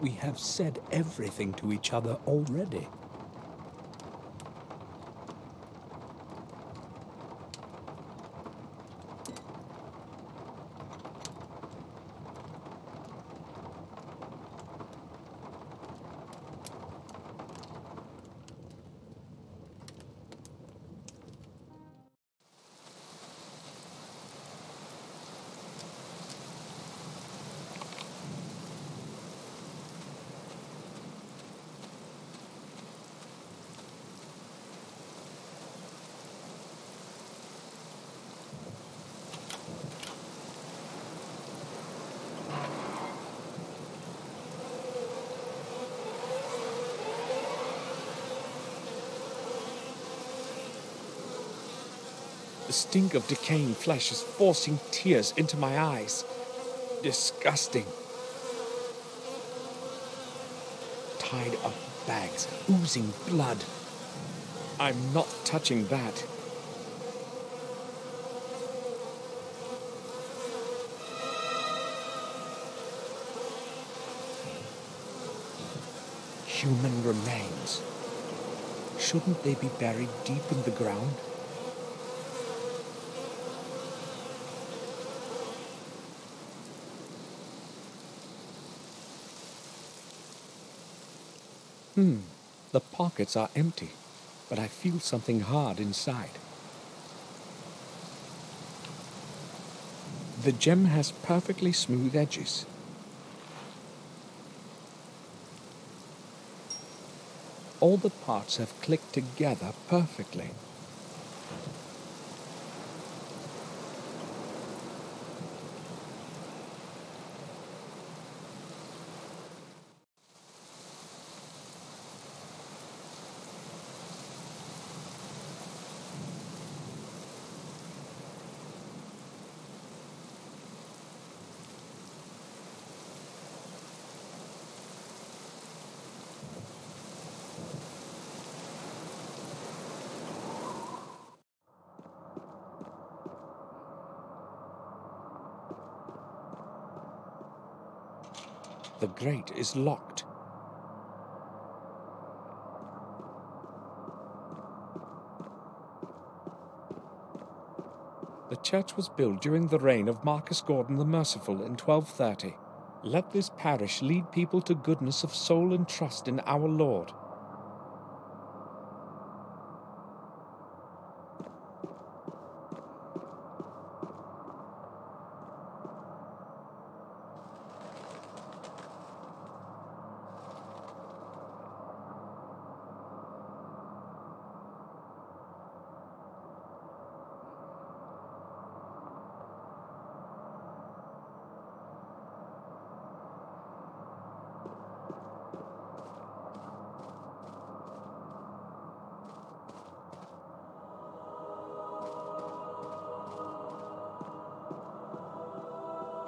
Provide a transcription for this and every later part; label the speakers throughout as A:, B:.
A: We have said everything to each other already. The stink of decaying flesh is forcing tears into my eyes. Disgusting. Tied up bags, oozing blood. I'm not touching that. Human remains. Shouldn't they be buried deep in the ground? The pockets are empty, but I feel something hard inside. The gem has perfectly smooth edges. All the parts have clicked together perfectly. The grate is locked. The church was built during the reign of Marcus Gordon the Merciful in 1230. Let this parish lead people to goodness of soul and trust in our Lord.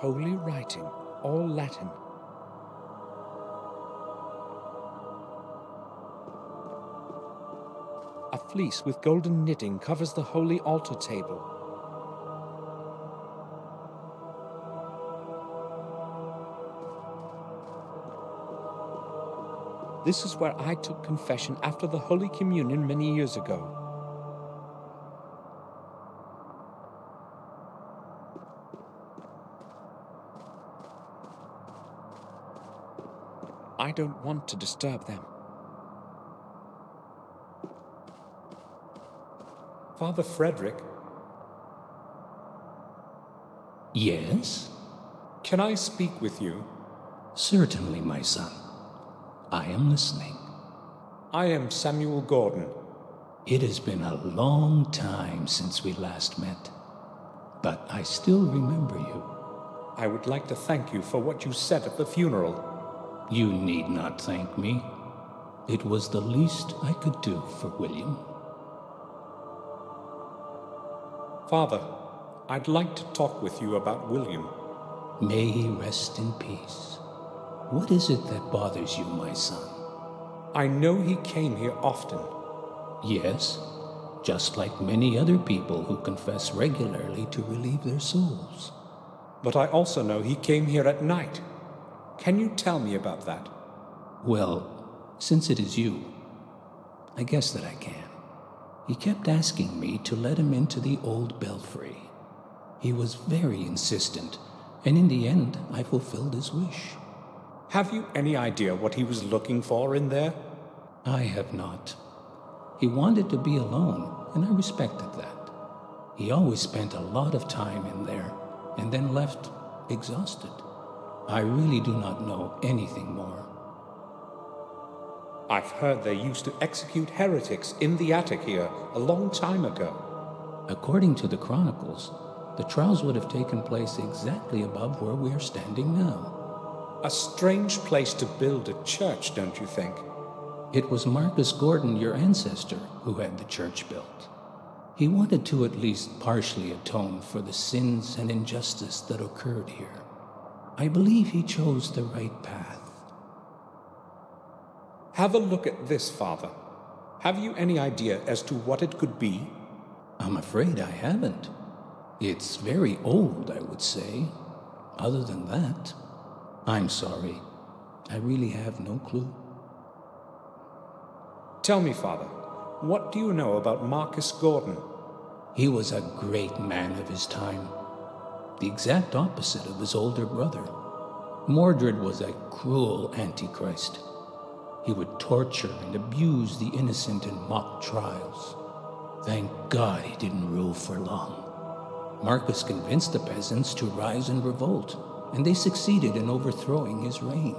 A: Holy writing, all Latin. A fleece with golden knitting covers the holy altar table. This is where I took confession after the Holy Communion many years ago. I don't want to disturb them. Father Frederick?
B: Yes?
A: Can I speak with you?
B: Certainly, my son. I am listening.
A: I am Samuel Gordon.
B: It has been a long time since we last met, but I still remember you.
A: I would like to thank you for what you said at the funeral.
B: You need not thank me. It was the least I could do for William.
A: Father, I'd like to talk with you about William.
B: May he rest in peace. What is it that bothers you, my son?
A: I know he came here often.
B: Yes, just like many other people who confess regularly to relieve their souls.
A: But I also know he came here at night. Can you tell me about that?
B: Well, since it is you, I guess that I can. He kept asking me to let him into the old belfry. He was very insistent, and in the end, I fulfilled his wish.
A: Have you any idea what he was looking for in there?
B: I have not. He wanted to be alone, and I respected that. He always spent a lot of time in there, and then left exhausted. I really do not know anything more.
A: I've heard they used to execute heretics in the attic here a long time ago.
B: According to the chronicles, the trials would have taken place exactly above where we are standing now.
A: A strange place to build a church, don't you think?
B: It was Marcus Gordon, your ancestor, who had the church built. He wanted to at least partially atone for the sins and injustice that occurred here. I believe he chose the right path.
A: Have a look at this, Father. Have you any idea as to what it could be?
B: I'm afraid I haven't. It's very old, I would say. Other than that, I'm sorry. I really have no clue.
A: Tell me, Father, what do you know about Marcus Gordon?
B: He was a great man of his time. The exact opposite of his older brother. Mordred was a cruel antichrist. He would torture and abuse the innocent in mock trials. Thank God he didn't rule for long. Marcus convinced the peasants to rise and revolt, and they succeeded in overthrowing his reign.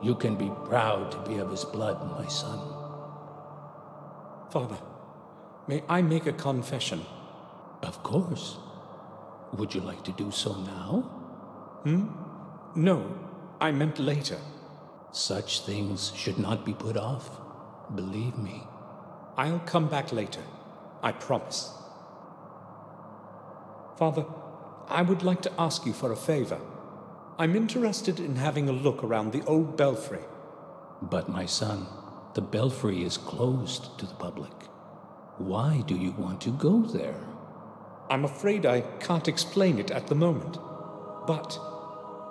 B: You can be proud to be of his blood, my son.
A: Father, may I make a confession?
B: Of course. Would you like to do so now?
A: No, I meant later.
B: Such things should not be put off. Believe me.
A: I'll come back later. I promise. Father, I would like to ask you for a favor. I'm interested in having a look around the old belfry.
B: But my son, the belfry is closed to the public. Why do you want to go there?
A: I'm afraid I can't explain it at the moment. But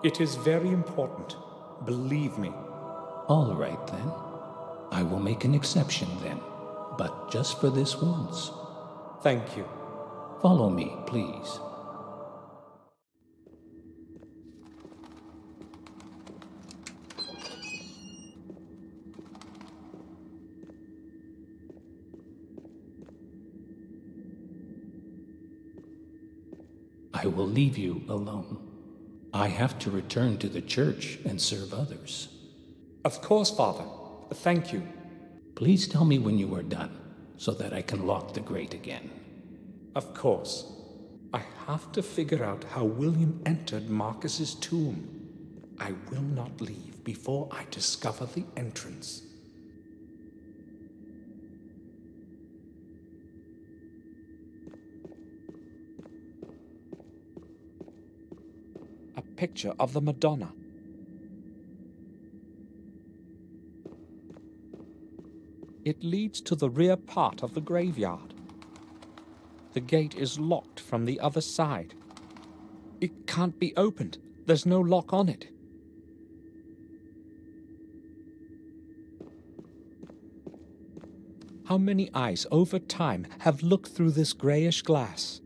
A: it is very important. Believe me.
B: All right, then. I will make an exception, then. But just for this once.
A: Thank you.
B: Follow me, please. I will leave you alone. I have to return to the church and serve others.
A: Of course, Father. Thank you.
B: Please tell me when you are done, so that I can lock the grate again.
A: Of course. I have to figure out how William entered Marcus's tomb. I will not leave before I discover the entrance. A picture of the Madonna. It leads to the rear part of the graveyard. The gate is locked from the other side. It can't be opened. There's no lock on it. How many eyes over time have looked through this grayish glass?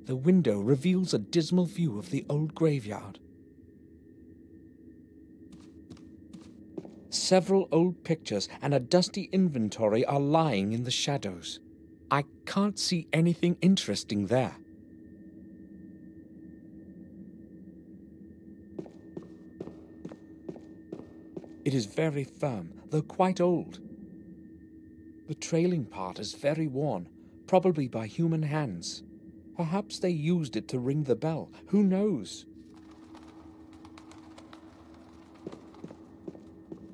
A: The window reveals a dismal view of the old graveyard. Several old pictures and a dusty inventory are lying in the shadows. I can't see anything interesting there. It is very firm, though quite old. The trailing part is very worn, probably by human hands. Perhaps they used it to ring the bell. Who knows?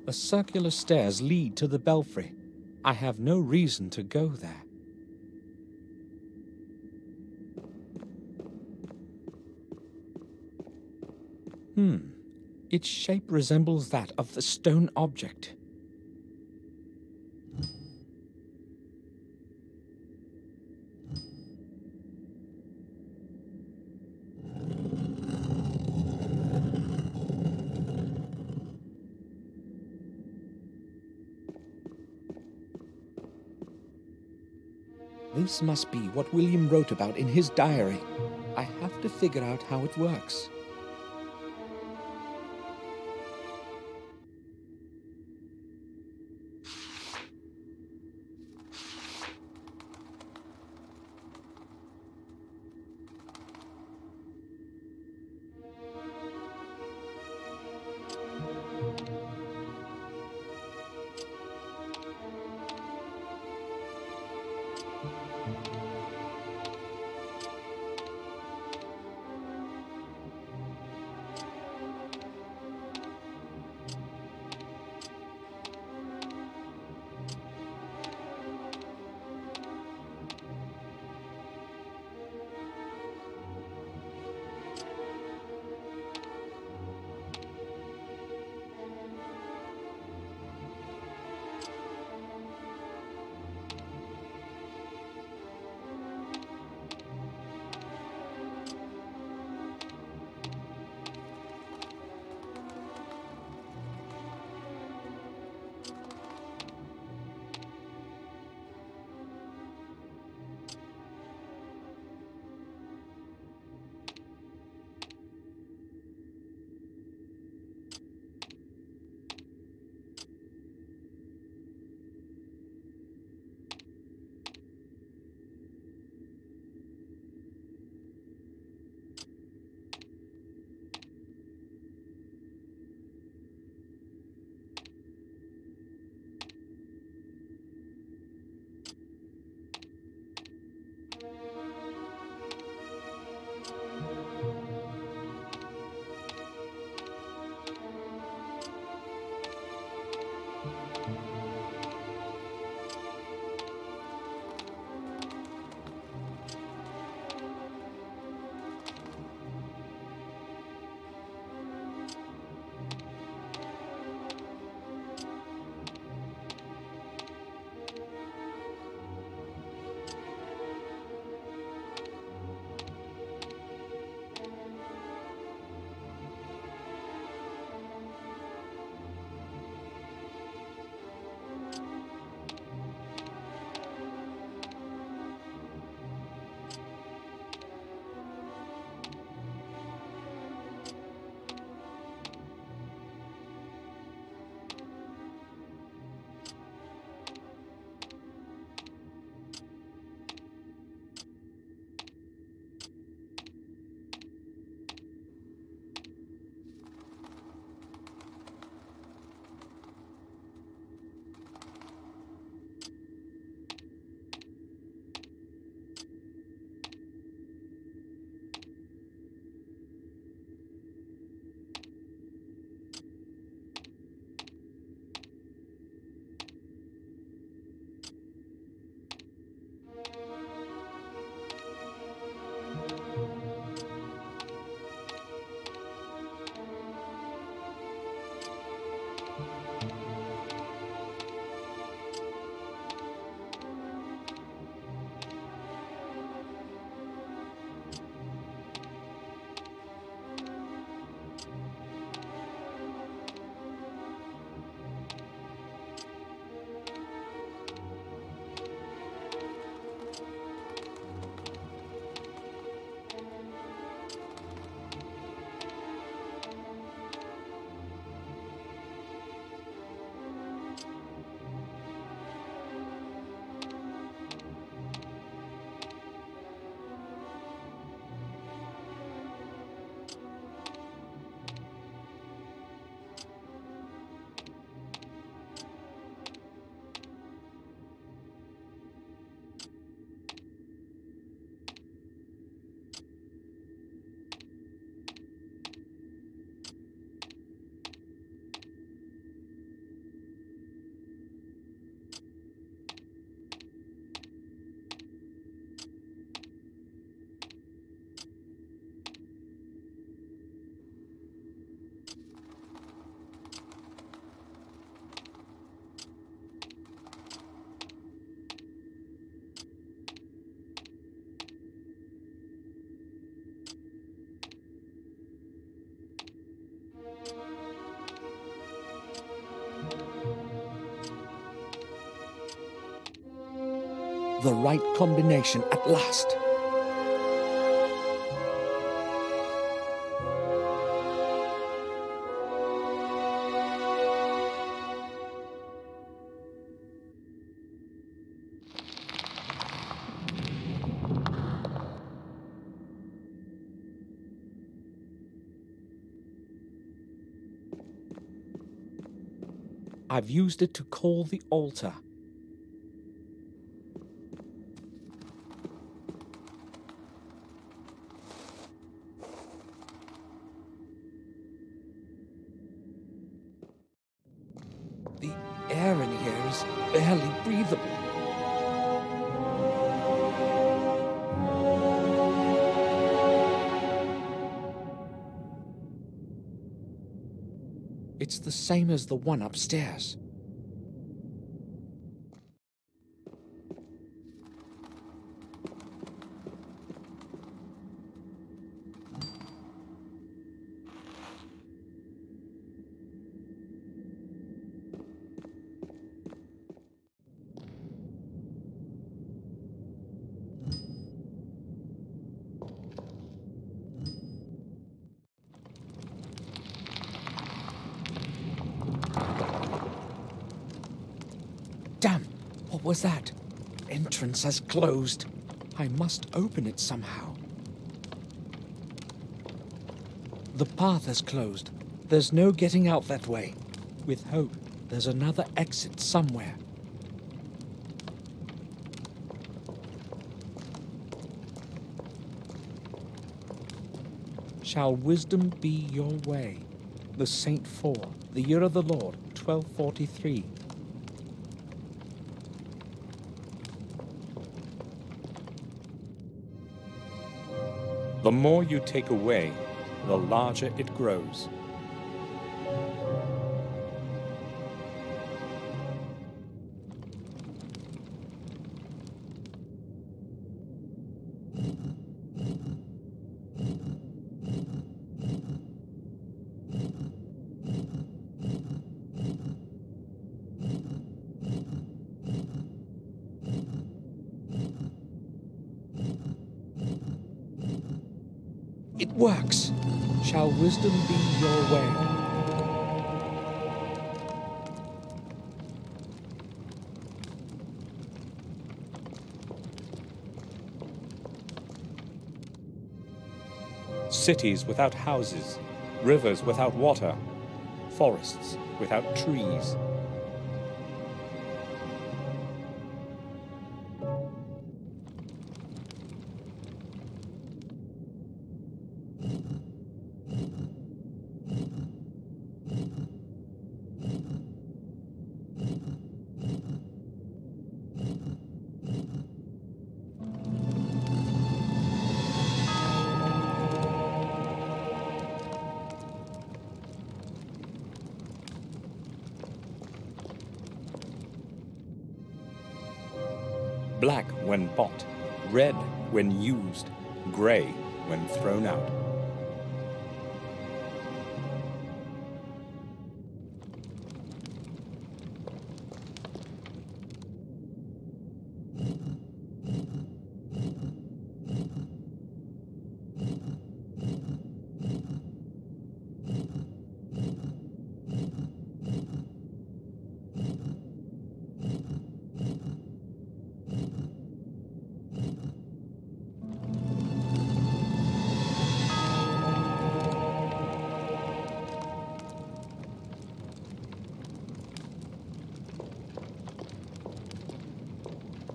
A: The circular stairs lead to the belfry. I have no reason to go there. Its shape resembles that of the stone object. This must be what William wrote about in his diary. I have to figure out how it works. The right combination at last. I've used it to call the altar. The air in here is barely breathable. It's the same as the one upstairs. Damn! What was that? Entrance has closed. I must open it somehow. The path has closed. There's no getting out that way. With hope, there's another exit somewhere. Shall wisdom be your way? The Saint 4, the year of the Lord, 1243.
C: The more you take away, the larger it grows.
A: It works. Shall wisdom be your way?
C: Cities without houses, rivers without water, forests without trees. Black when bought, red when used, grey when thrown out.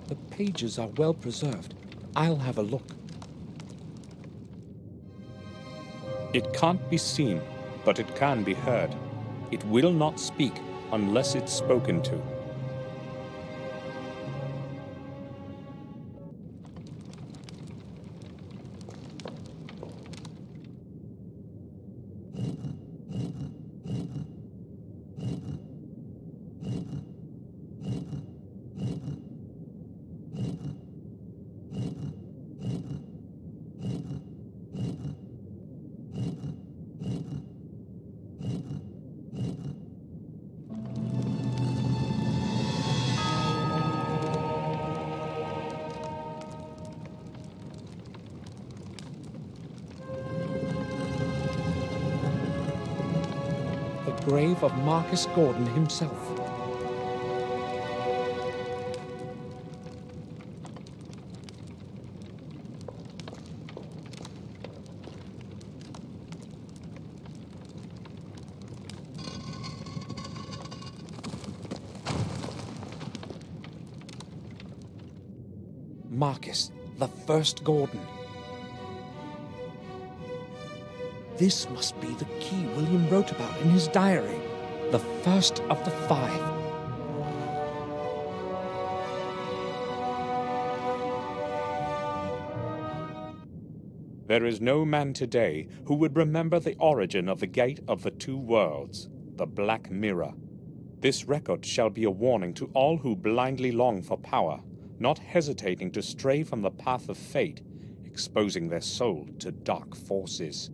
A: The pages are well preserved. I'll have a look.
C: It can't be seen, but it can be heard. It will not speak unless it's spoken to.
A: grave of Marcus Gordon himself. Marcus, the first Gordon. This must be the key William wrote about in his diary. The first of the 5.
C: There is no man today who would remember the origin of the Gate of the Two Worlds, the Black Mirror. This record shall be a warning to all who blindly long for power, not hesitating to stray from the path of fate, exposing their soul to dark forces.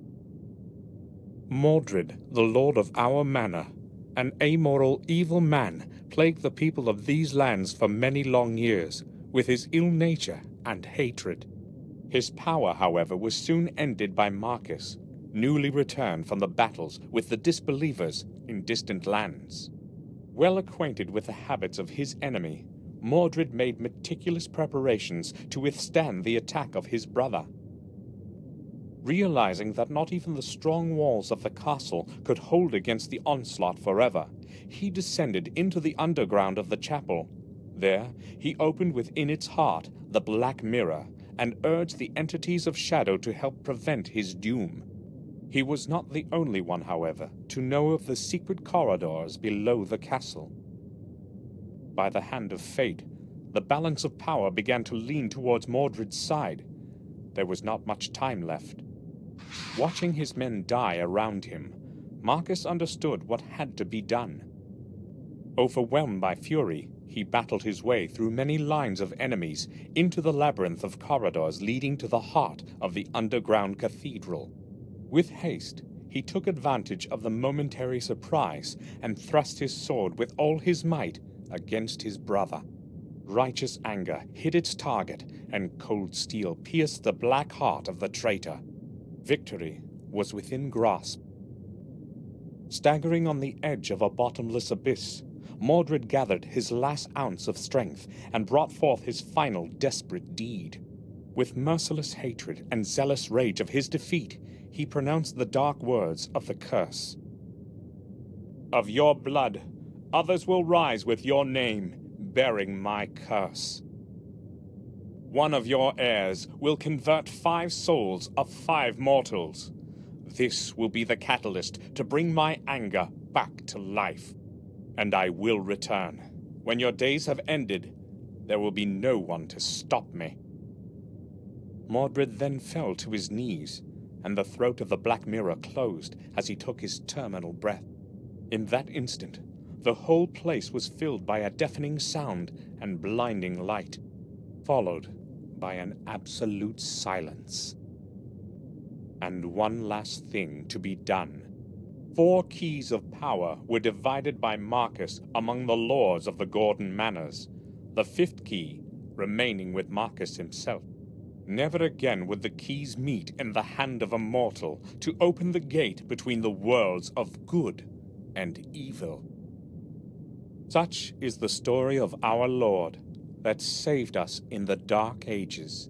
C: Mordred, the lord of our manor, an amoral, evil man, plagued the people of these lands for many long years, with his ill nature and hatred. His power, however, was soon ended by Marcus, newly returned from the battles with the disbelievers in distant lands. Well acquainted with the habits of his enemy, Mordred made meticulous preparations to withstand the attack of his brother. Realizing that not even the strong walls of the castle could hold against the onslaught forever, he descended into the underground of the chapel. There, he opened within its heart the Black Mirror and urged the entities of shadow to help prevent his doom. He was not the only one, however, to know of the secret corridors below the castle. By the hand of fate, the balance of power began to lean towards Mordred's side. There was not much time left. Watching his men die around him, Marcus understood what had to be done. Overwhelmed by fury, he battled his way through many lines of enemies into the labyrinth of corridors leading to the heart of the underground cathedral. With haste, he took advantage of the momentary surprise and thrust his sword with all his might against his brother. Righteous anger hit its target, and cold steel pierced the black heart of the traitor. Victory was within grasp. Staggering on the edge of a bottomless abyss, Mordred gathered his last ounce of strength and brought forth his final desperate deed. With merciless hatred and zealous rage of his defeat, he pronounced the dark words of the curse. "Of your blood, others will rise with your name, bearing my curse. One of your heirs will convert 5 souls of 5 mortals. This will be the catalyst to bring my anger back to life. And I will return. When your days have ended, there will be no one to stop me." Mordred then fell to his knees, and the throat of the Black Mirror closed as he took his terminal breath. In that instant, the whole place was filled by a deafening sound and blinding light, followed by an absolute silence. And one last thing to be done. 4 keys of power were divided by Marcus among the lords of the Gordon manors, the 5th key remaining with Marcus himself. Never again would the keys meet in the hand of a mortal to open the gate between the worlds of good and evil. Such is the story of our Lord that saved us in the Dark Ages.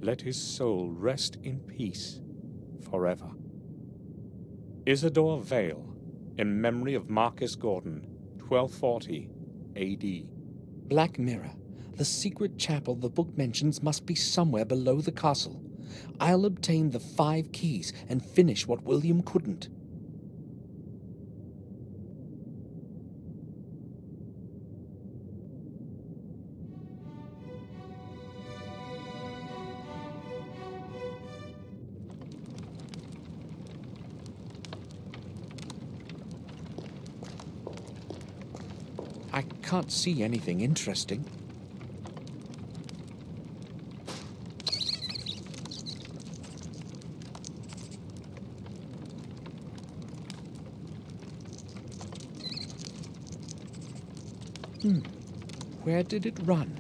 C: Let his soul rest in peace forever. Isidore Vale, in memory of Marcus Gordon, 1240 A.D.
A: Black Mirror. The secret chapel the book mentions must be somewhere below the castle. I'll obtain the 5 keys and finish what William couldn't. I can't see anything interesting. Where did it run?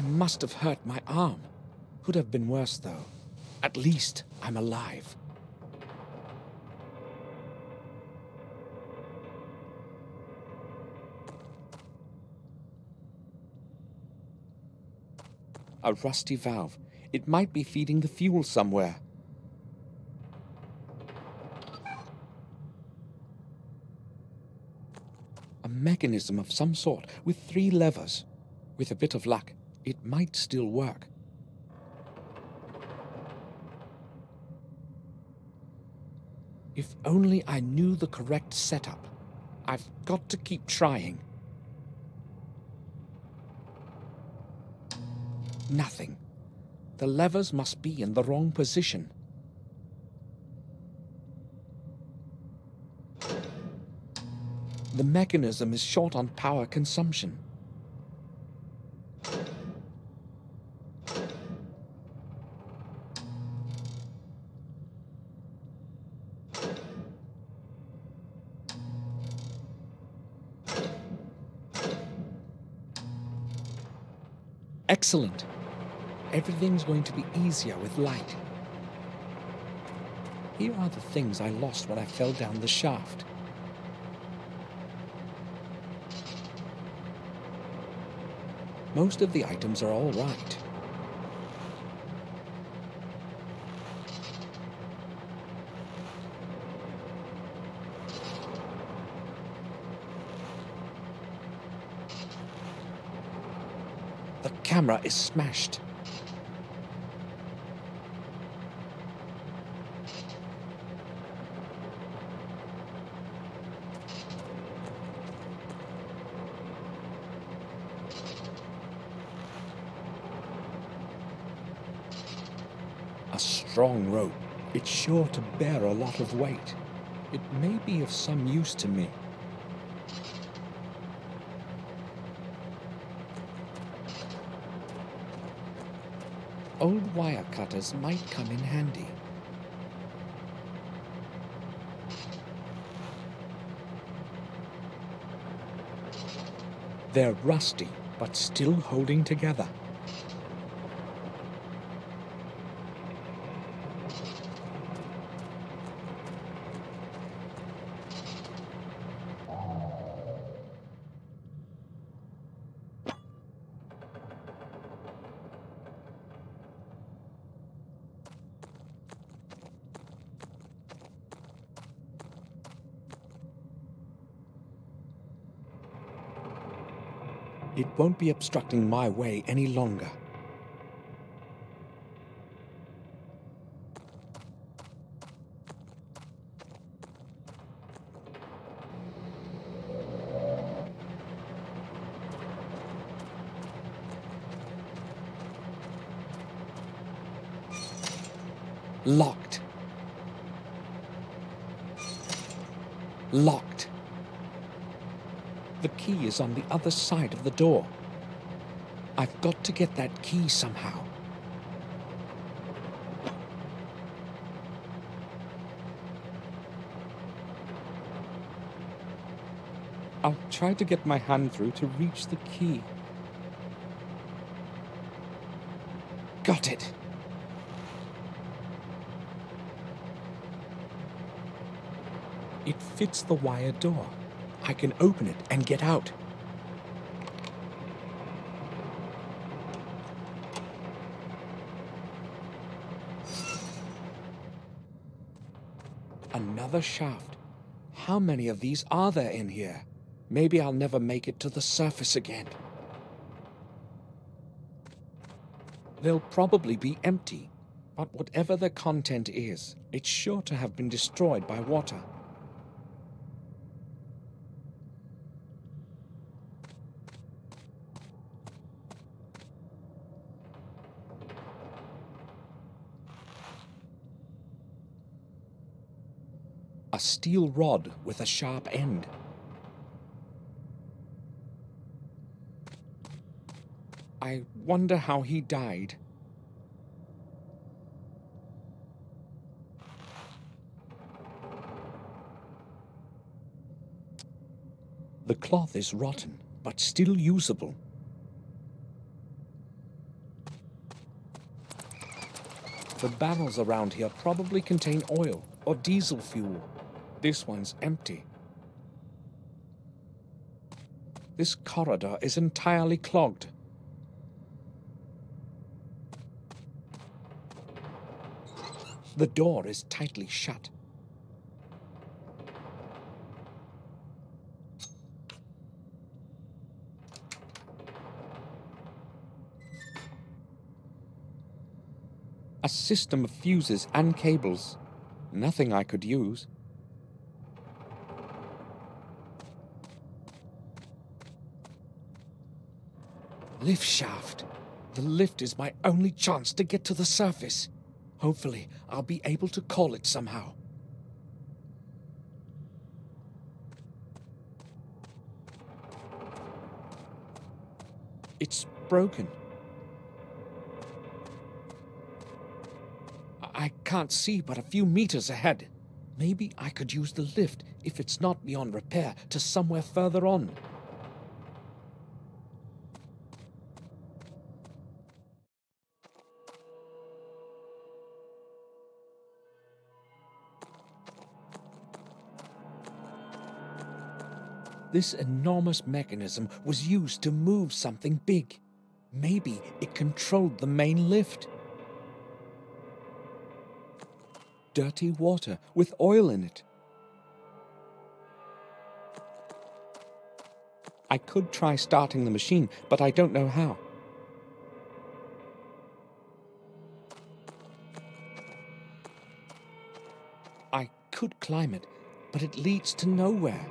A: must have hurt my arm. Could have been worse, though. At least I'm alive. A rusty valve. It might be feeding the fuel somewhere. A mechanism of some sort with 3 levers. With a bit of luck, it might still work. If only I knew the correct setup. I've got to keep trying. Nothing. The levers must be in the wrong position. The mechanism is short on power consumption. Excellent. Everything's going to be easier with light. Here are the things I lost when I fell down the shaft. Most of the items are all right. The camera is smashed. A strong rope. It's sure to bear a lot of weight. It may be of some use to me. Old wire cutters might come in handy. They're rusty, but still holding together. It won't be obstructing my way any longer. Locked. Locked. The key is on the other side of the door. I've got to get that key somehow. I'll try to get my hand through to reach the key. Got it. It fits the wire door. I can open it and get out. Another shaft. How many of these are there in here? Maybe I'll never make it to the surface again. They'll probably be empty, but whatever the content is, it's sure to have been destroyed by water. A steel rod with a sharp end. I wonder how he died. The cloth is rotten, but still usable. The barrels around here probably contain oil or diesel fuel. This one's empty. This corridor is entirely clogged. The door is tightly shut. A system of fuses and cables. Nothing I could use. Lift shaft. The lift is my only chance to get to the surface. Hopefully, I'll be able to call it somehow. It's broken. I can't see but a few meters ahead. Maybe I could use the lift, if it's not beyond repair, to somewhere further on. This enormous mechanism was used to move something big. Maybe it controlled the main lift. Dirty water with oil in it. I could try starting the machine, but I don't know how. I could climb it, but it leads to nowhere.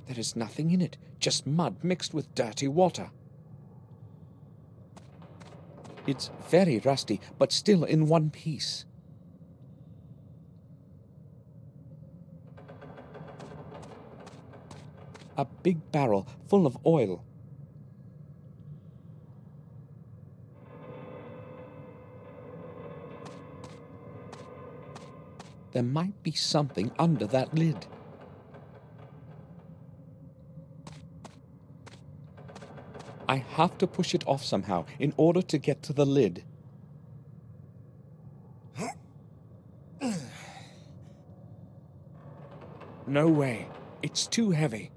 A: There is nothing in it, just mud mixed with dirty water. It's very rusty, but still in one piece. A big barrel full of oil. There might be something under that lid. I have to push it off somehow in order to get to the lid. No way. It's too heavy.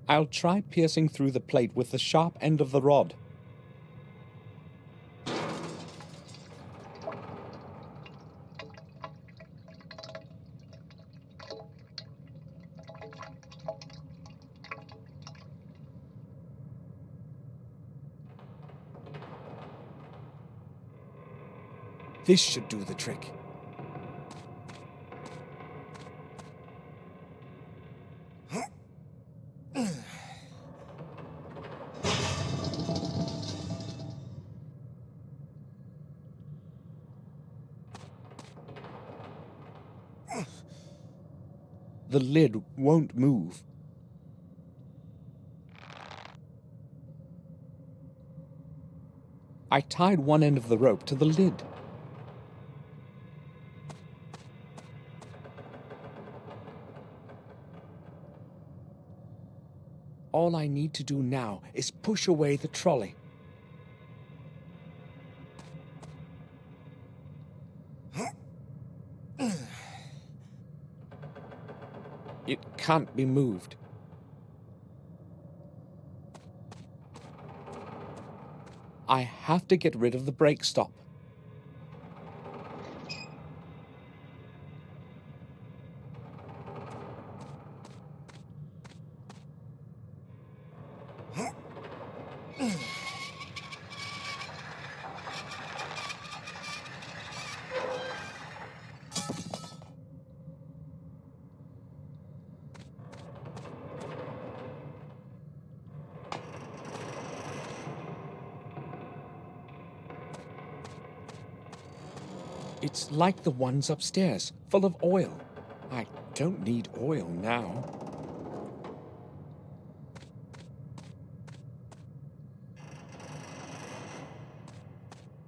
A: I'll try piercing through the plate with the sharp end of the rod. This should do the trick. The lid won't move. I tied one end of the rope to the lid. All I need to do now is push away the trolley. It can't be moved. I have to get rid of the brake stop. It's like the ones upstairs, full of oil. I don't need oil now.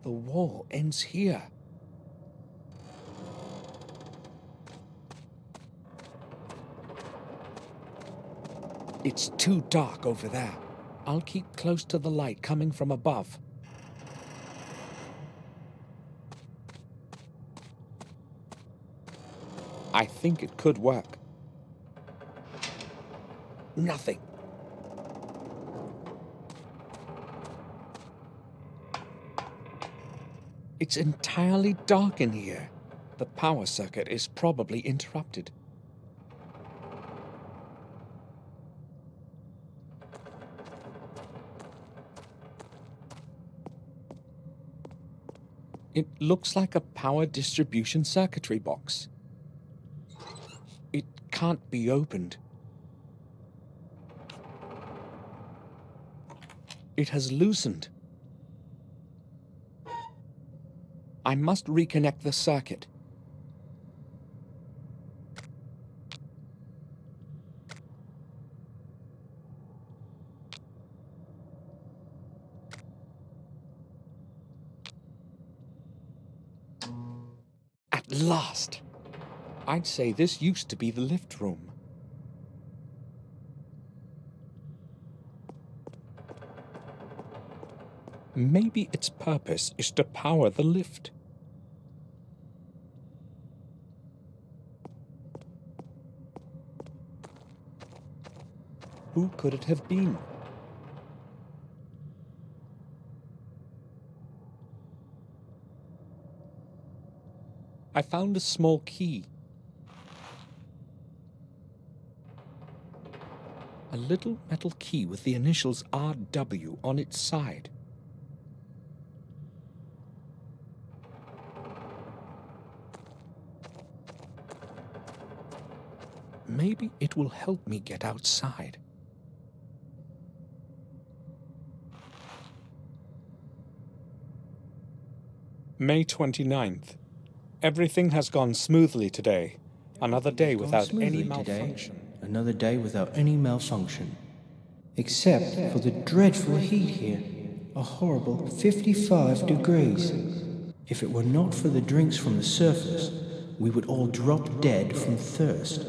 A: The wall ends here. It's too dark over there. I'll keep close to the light coming from above. I think it could work. Nothing. It's entirely dark in here. The power circuit is probably interrupted. It looks like a power distribution circuitry box. It can't be opened. It has loosened. I must reconnect the circuit. At last! I'd say this used to be the lift room. Maybe its purpose is to power the lift. Who could it have been? I found a small key. A little metal key with the initials RW on its side. Maybe it will help me get outside. May 29th. Everything has gone smoothly today. Another day without any malfunction.
D: Another day without any malfunction. Except for the dreadful heat here. A horrible 55 degrees. If it were not for the drinks from the surface, we would all drop dead from thirst.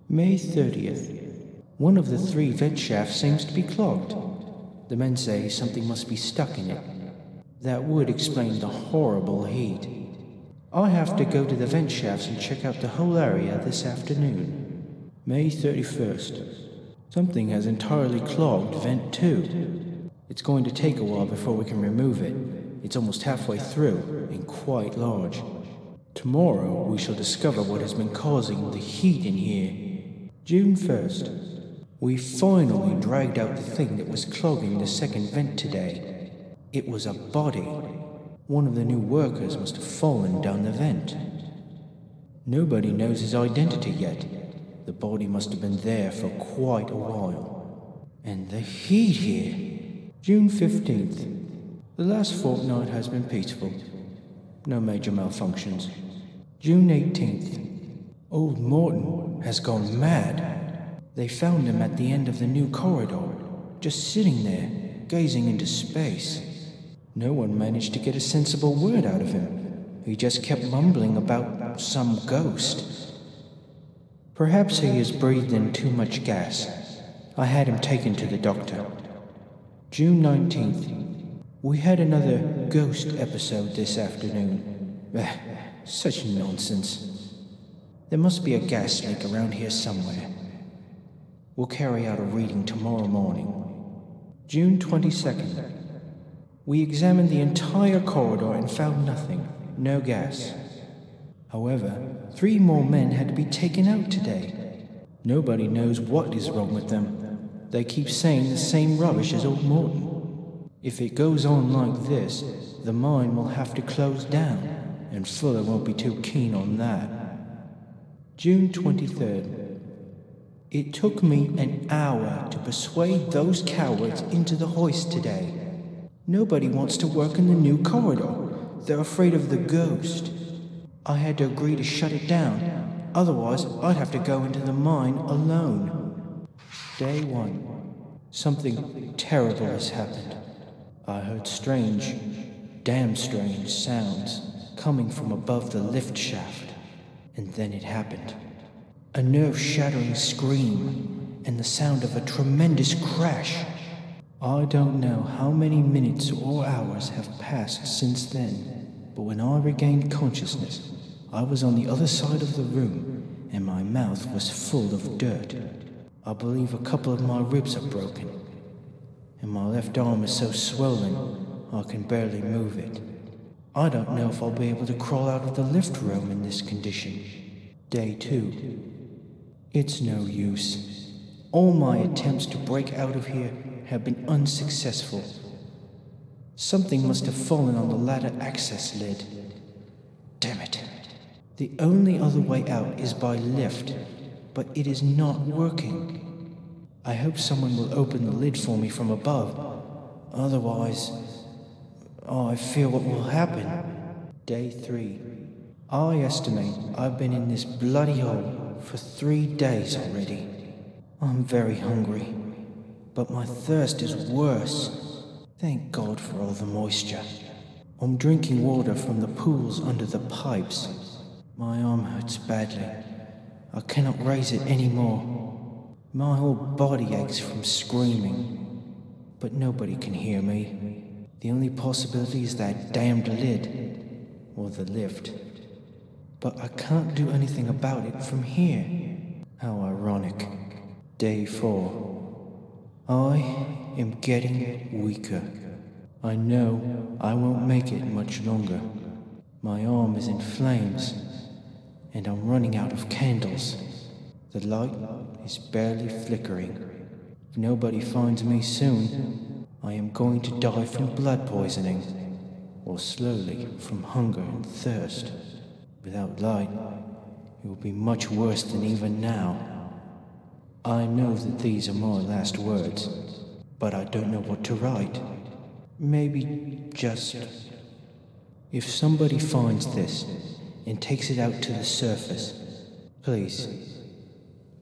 D: May 30th. One of the 3 vent shafts seems to be clogged. The men say something must be stuck in it. That would explain the horrible heat. I have to go to the vent shafts and check out the whole area this afternoon. May 31st. Something has entirely clogged vent 2. It's going to take a while before we can remove it. It's almost halfway through and quite large. Tomorrow we shall discover what has been causing the heat in here. June 1st. We finally dragged out the thing that was clogging the second vent today. It was a body. One of the new workers must have fallen down the vent. Nobody knows his identity yet. The body must have been there for quite a while. And the heat here. June 15th. The last fortnight has been peaceful. No major malfunctions. June 18th. Old Morton has gone mad. They found him at the end of the new corridor, just sitting there, gazing into space. No one managed to get a sensible word out of him. He just kept mumbling about some ghost. Perhaps he has breathed in too much gas. I had him taken to the doctor. June 19th. We had another ghost episode this afternoon. Such nonsense. There must be a gas leak around here somewhere. We'll carry out a reading tomorrow morning. June 22nd. We examined the entire corridor and found nothing. No gas. However, 3 more men had to be taken out today. Nobody knows what is wrong with them. They keep saying the same rubbish as old Morton. If it goes on like this, the mine will have to close down, and Fuller won't be too keen on that. June 23rd. It took me an hour to persuade those cowards into the hoist today. Nobody wants to work in the new corridor. They're afraid of the ghost. I had to agree to shut it down. Otherwise, I'd have to go into the mine alone. Day 1. Something terrible has happened. I heard strange damn strange sounds coming from above the lift shaft. And then it happened. A nerve-shattering scream and the sound of a tremendous crash. I don't know how many minutes or hours have passed since then, but when I regained consciousness, I was on the other side of the room and my mouth was full of dirt. I believe a couple of my ribs are broken, and my left arm is so swollen I can barely move it. I don't know if I'll be able to crawl out of the lift room in this condition. Day 2. It's no use. All my attempts to break out of here have been unsuccessful. Something must have fallen on the ladder access lid. Damn it. The only other way out is by lift, but it is not working. I hope someone will open the lid for me from above. Otherwise, I fear what will happen. Day 3. I estimate I've been in this bloody hole for 3 days already. I'm very hungry, but my thirst is worse. Thank God for all the moisture. I'm drinking water from the pools under the pipes. My arm hurts badly. I cannot raise it anymore. My whole body aches from screaming, but nobody can hear me. The only possibility is that damned lid, or the lift. But I can't do anything about it from here. How ironic. Day 4. I am getting weaker. I know I won't make it much longer. My arm is in flames, and I'm running out of candles. The light is barely flickering. If nobody finds me soon, I am going to die from blood poisoning, or slowly from hunger and thirst. Without light, it will be much worse than even now. I know that these are my last words, but I don't know what to write. Maybe just... If somebody finds this and takes it out to the surface, please,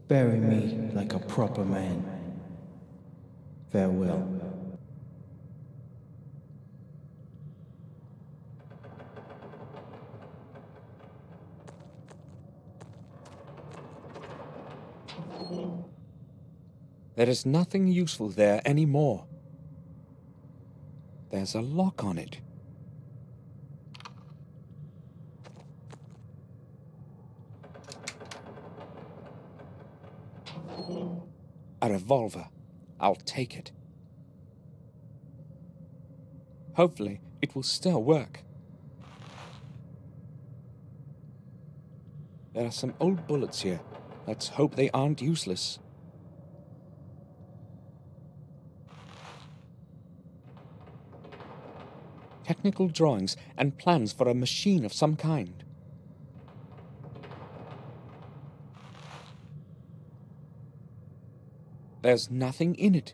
D: bury me like a proper man. Farewell.
A: There is nothing useful there anymore. There's a lock on it. A revolver. I'll take it. Hopefully, it will still work. There are some old bullets here. Let's hope they aren't useless. Technical drawings and plans for a machine of some kind. There's nothing in it.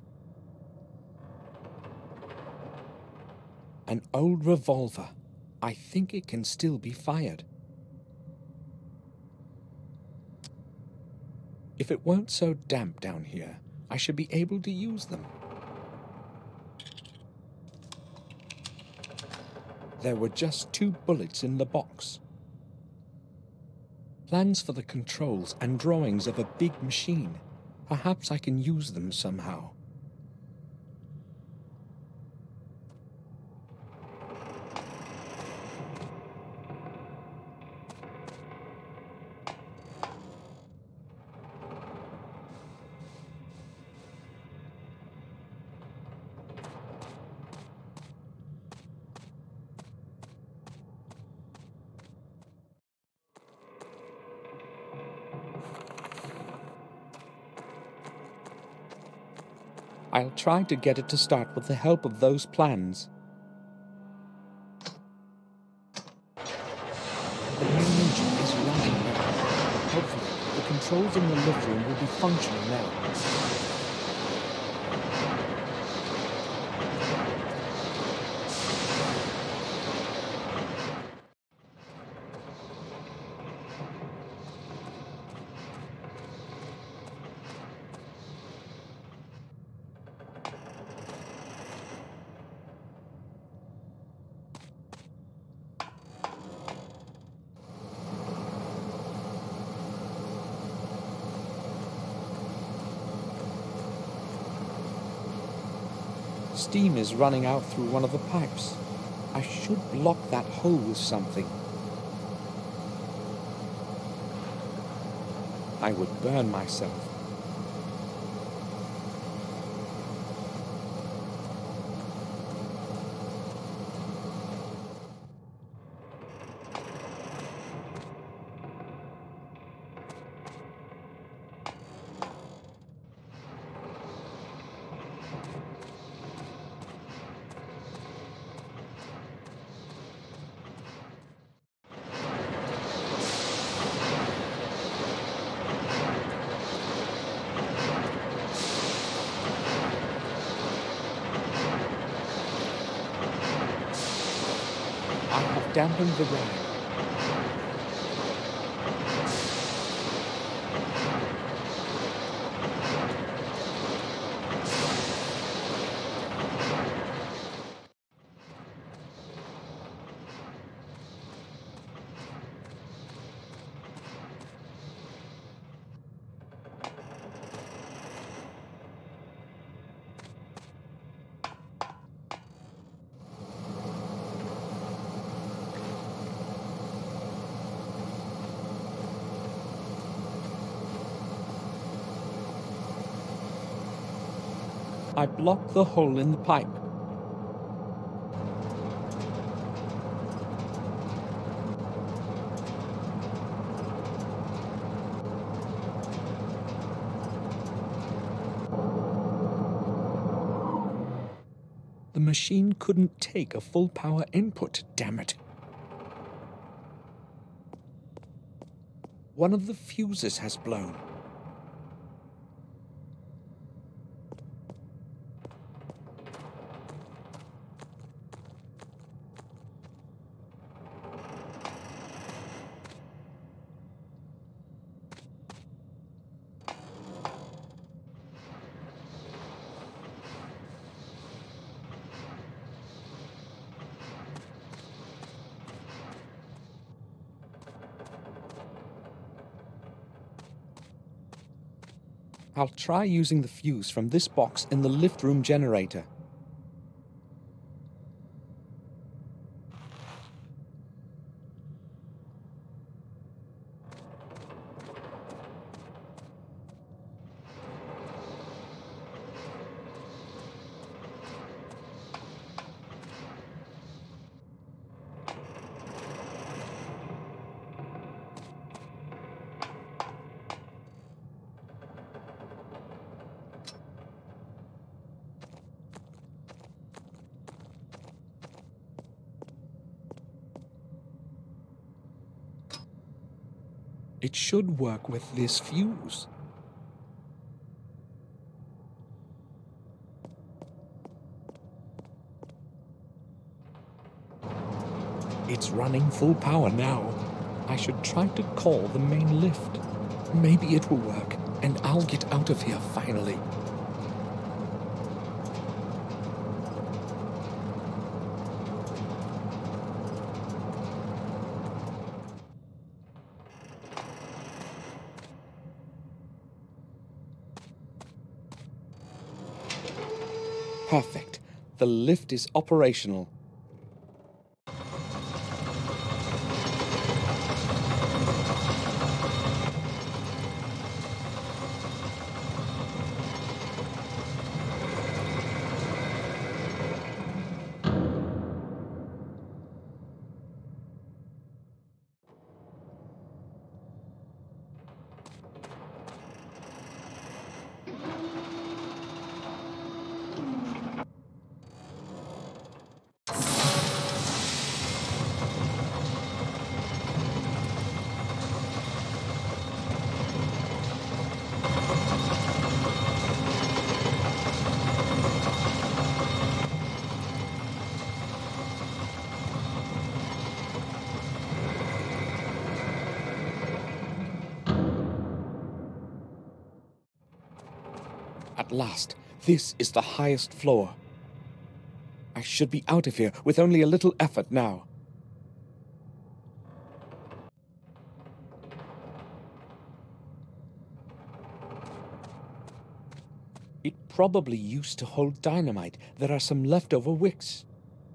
A: An old revolver. I think it can still be fired. If it weren't so damp down here, I should be able to use them. There were just 2 bullets in the box. Plans for the controls and drawings of a big machine. Perhaps I can use them somehow. I'll try to get it to start with the help of those plans. The main engine is running now. Hopefully, the controls in the lift room will be functioning now. Steam is running out through one of the pipes. I should block that hole with something. I would burn myself. I have dampened the rag. I blocked the hole in the pipe. The machine couldn't take a full power input, damn it. One of the fuses has blown. I'll try using the fuse from this box in the lift room generator. It should work with this fuse. It's running full power now. I should try to call the main lift. Maybe it will work, and I'll get out of here finally. Perfect. The lift is operational. At last, this is the highest floor. I should be out of here with only a little effort now. It probably used to hold dynamite. There are some leftover wicks.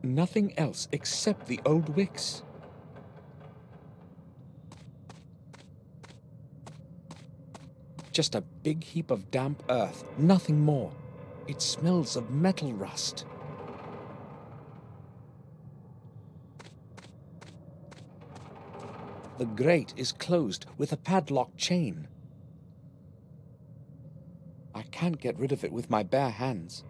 A: Nothing else except the old wicks. Just a big heap of damp earth, nothing more. It smells of metal rust. The grate is closed with a padlock chain. I can't get rid of it with my bare hands.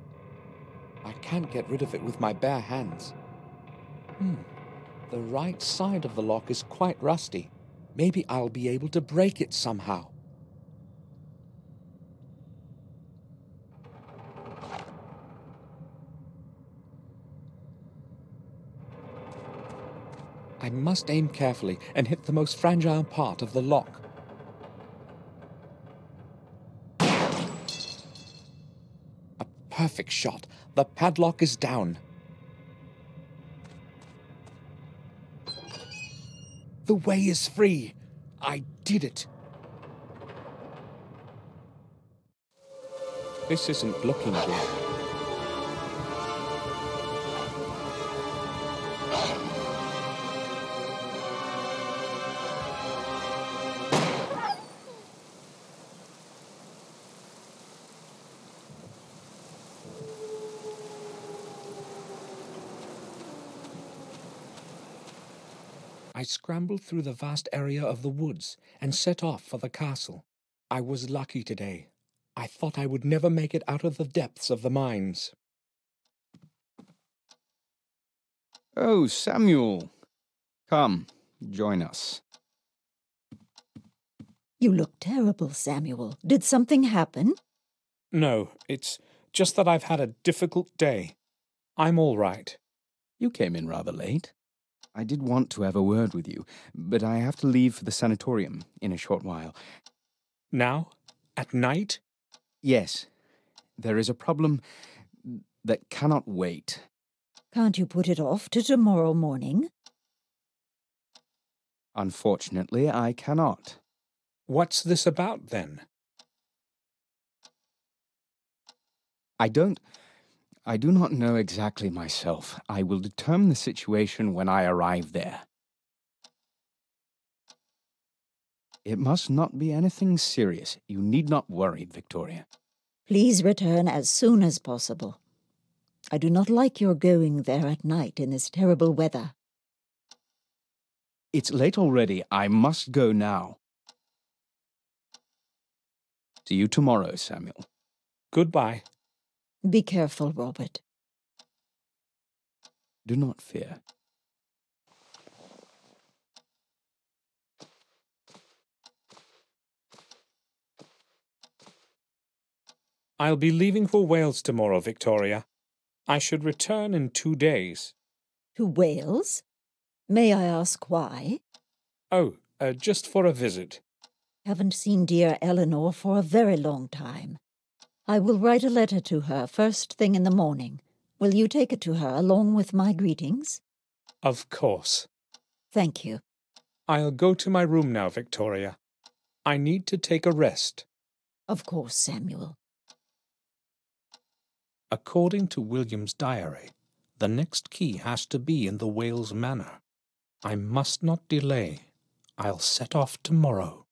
A: The right side of the lock is quite rusty. Maybe I'll be able to break it somehow. I must aim carefully and hit the most fragile part of the lock. A perfect shot. The padlock is down. The way is free. I did it. This isn't looking good. I scrambled through the vast area of the woods and set off for the castle. I was lucky today. I thought I would never make it out of the depths of the mines.
E: Oh, Samuel. Come, join us.
F: You look terrible, Samuel. Did something happen?
C: No, it's just that I've had a difficult day. I'm all right.
E: You came in rather late. I did want to have a word with you, but I have to leave for the sanatorium in a short while.
C: Now? At night?
E: Yes, there is a problem that cannot wait.
F: Can't you put it off to tomorrow morning?
E: Unfortunately, I cannot.
C: What's this about, then?
E: I do not know exactly myself. I will determine the situation when I arrive there. It must not be anything serious. You need not worry, Victoria.
F: Please return as soon as possible. I do not like your going there at night in this terrible weather.
E: It's late already. I must go now. See you tomorrow, Samuel.
C: Goodbye.
F: Be careful, Robert.
E: Do not fear.
C: I'll be leaving for Wales tomorrow, Victoria. I should return in 2 days.
F: To Wales? May I ask why?
C: Oh, just for a visit.
F: Haven't seen dear Eleanor for a very long time. I will write a letter to her first thing in the morning. Will you take it to her along with my greetings?
C: Of course.
F: Thank you.
C: I'll go to my room now, Victoria. I need to take a rest.
F: Of course, Samuel.
C: According to William's diary, the next key has to be in the Wales Manor. I must not delay. I'll set off tomorrow.